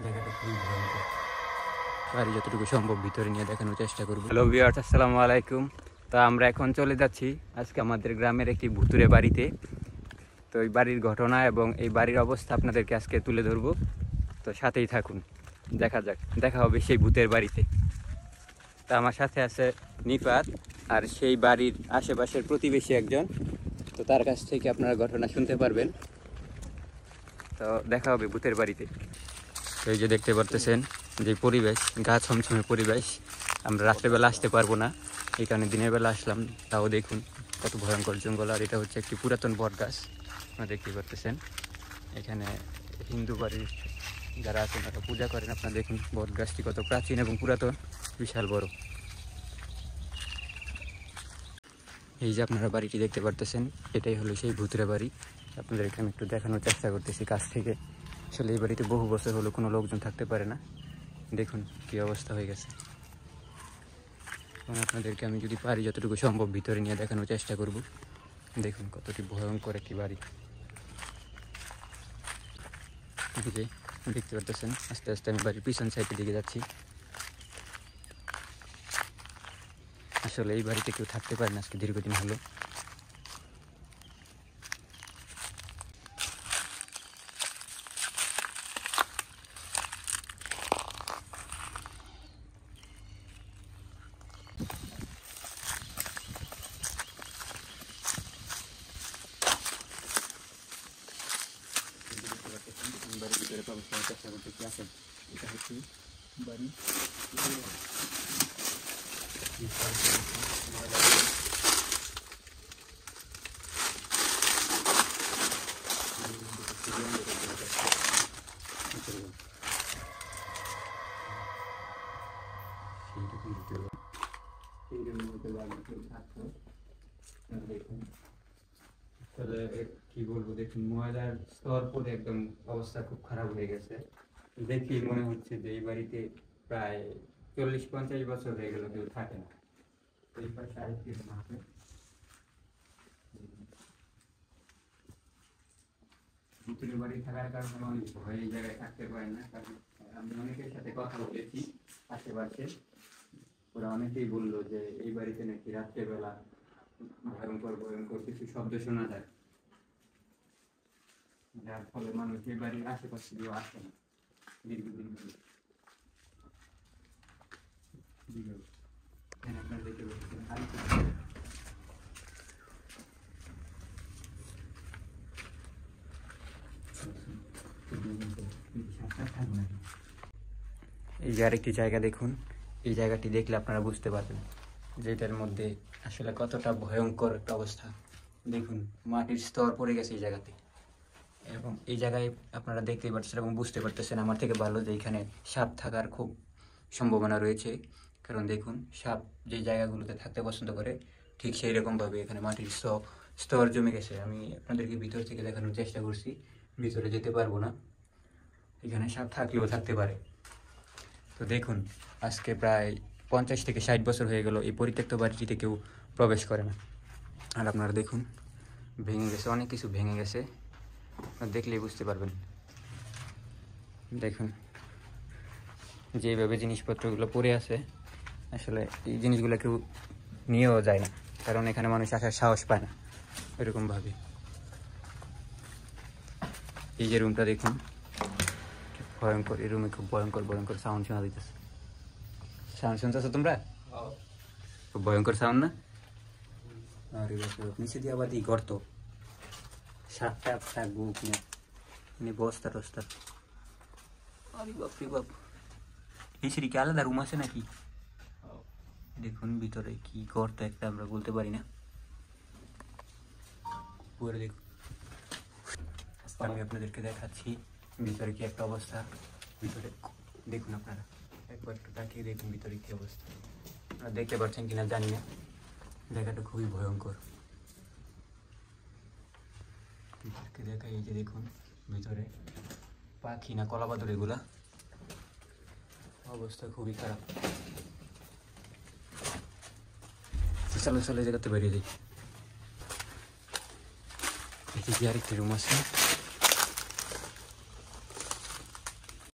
জায়গাটা খুবই ভয়ঙ্কর। আর যতটুকু সম্ভব ভিতরে নিয়ে দেখানোর চেষ্টা করব। হ্যালো ভিউয়ার্স, আসসালামু আলাইকুম। তো আমরা এখন চলে যাচ্ছি আজকে আমাদের গ্রামের একটি ভুতুরে বাড়িতে। তো এই বাড়ির ঘটনা এবং এই বাড়ির অবস্থা আপনাদেরকে আজকে তুলে ধরবো। তো সাথেই থাকুন, দেখা হবে সেই ভূতের বাড়িতে। তা আমার সাথে আছে নিফাত, আর সেই বাড়ির আশেপাশের প্রতিবেশী একজন। তো তার কাছ থেকে আপনারা ঘটনা শুনতে পারবেন। তো দেখা হবে ভূতের বাড়িতে। তো এই যে দেখতে পারতেছেন যে পরিবেশ, গা ছমছমে পরিবেশ। আমরা রাত্রেবেলা আসতে পারবো না, এই কারণে দিনের বেলা আসলাম। তাও দেখুন কত ভয়ঙ্কর জঙ্গল। আর এটা হচ্ছে একটি পুরাতন বট গাছ, আপনারা দেখতে পারতেছেন। এখানে হিন্দু বাড়ির যারা আছেন তারা পূজা করেন। আপনারা দেখুন বট গাছটি কত প্রাচীন এবং পুরাতন, বিশাল বড়। এই যে আপনারা বাড়িটি দেখতে পারতেছেন, এটাই হলো সেই ভূতের বাড়ি। আপনাদের এখানে একটু দেখানোর চেষ্টা করতেছি কাছ থেকে। আসলে এই বাড়িতে বহু বছর হলো কোনো লোকজন থাকতে পারে না। দেখুন কী অবস্থা হয়ে গেছে। এবং আপনাদেরকে আমি যদি পারি যতটুকু সম্ভব ভিতরে নিয়ে দেখানোর চেষ্টা করব। দেখুন কতটি ভয়ঙ্কর একটি বাড়ি। এদিকে দেখতে পারতেছেন, আস্তে আস্তে আমি বাড়ির পিছন সাইডের দিকে যাচ্ছি। আসলে এই বাড়িতে কেউ থাকতে পারে না আজকে দীর্ঘদিন হলো। বাড়ির ভিতরে প্রবেশ করার চেষ্টা করতেছি। আসেন, এটা হচ্ছে বাড়ি। কি বলবো, দেখুন ময়লার স্তর পরে একদম অবস্থা খুব খারাপ হয়ে গেছে। দেখি মনে হচ্ছে যে এই বাড়িতে প্রায় 40-50 বছর হয়ে গেল কেউ থাকে না। এই পাশে আরেকটি আছে। ভিতরে বাড়ি থাকার কারণে অনেক ভয়, এই জায়গায় থাকতে পারে না। কারণ আমি অনেকের সাথে কথা বলেছি আশেপাশে, ওরা অনেকেই বললো যে এই বাড়িতে নাকি রাত্রেবেলা ভয়ঙ্কর ভয়ঙ্কর কিছু শব্দ শোনা যায়, যার ফলে মানুষ এই বাড়ির আশেপাশে কেউ আসে না দীর্ঘদিন ধরে। আপনারা দেখতে পাচ্ছেন এই যে আরেকটি জায়গা দেখুন। এই জায়গাটি দেখলে আপনারা বুঝতে পারবেন যে এটার মধ্যে আসলে কতটা ভয়ঙ্কর একটা অবস্থা। দেখুন মাটির স্তর পড়ে গেছে এই জায়গাতে, এবং এই জায়গায় আপনারা দেখতেই পাচ্ছেন এবং বুঝতে পারতেছেন আমার থেকে ভালো যে এখানে সাপ থাকার খুব সম্ভাবনা রয়েছে। কারণ দেখুন সাপ যে জায়গাগুলোতে থাকতে পছন্দ করে ঠিক সেই রকমভাবে এখানে মাটির স্তর জমে গেছে। আমি আপনাদেরকে ভিতর থেকে দেখানোর চেষ্টা করছি, ভিতরে যেতে পারবো না, এখানে সাপ থাকলেও থাকতে পারে। তো দেখুন আজকে প্রায় 50 থেকে 60 বছর হয়ে গেল এই পরিত্যক্ত বাড়িটিতে কেউ প্রবেশ করে না। আর আপনারা দেখুন ভেঙে গেছে, অনেক কিছু ভেঙে গেছে, আপনারা দেখলেই বুঝতে পারবেন। দেখুন যেভাবে জিনিসপত্রগুলো পড়ে আছে, আসলে এই জিনিসগুলো কেউ নিয়েও যায় না, কারণ এখানে মানুষ আসার সাহস পায় না এরকমভাবে। এই যে রুমটা দেখুন ভয়ঙ্কর, এই রুমে খুব ভয়ঙ্কর ভয়ঙ্কর সাউন্ড শোনা দিতেছে। সাউন্ড শুনতেছো তোমরা? খুব ভয়ঙ্কর সাউন্ড না? আরে নিচে দিয়ে আবার গর্ত, সাতটা থাকবো কিনে বস্তা টস্তা। আরে বাপরে বাপ, নিচে কি আলাদা রুম আছে নাকি? দেখুন ভিতরে কি গর্ত একটা, আমরা বলতে পারি না। পরে দেখুন আমি আপনাদেরকে দেখাচ্ছি ভিতরে কি একটা অবস্থা। ভিতরে দেখুন, আপনারা একবার একটু তাকিয়ে দেখুন ভিতরে কি অবস্থা। আপনারা দেখতে পাচ্ছেন কিনা জানি না, জায়গাটা খুবই ভয়ঙ্কর। দেখা এই যে দেখুন ভিতরে পাখি না কলাপাতার, এগুলা অবস্থা খুবই খারাপ। চলো চলো জায়গাতে বেরিয়ে যাই। এদিকে আরেকটি রুম আছে।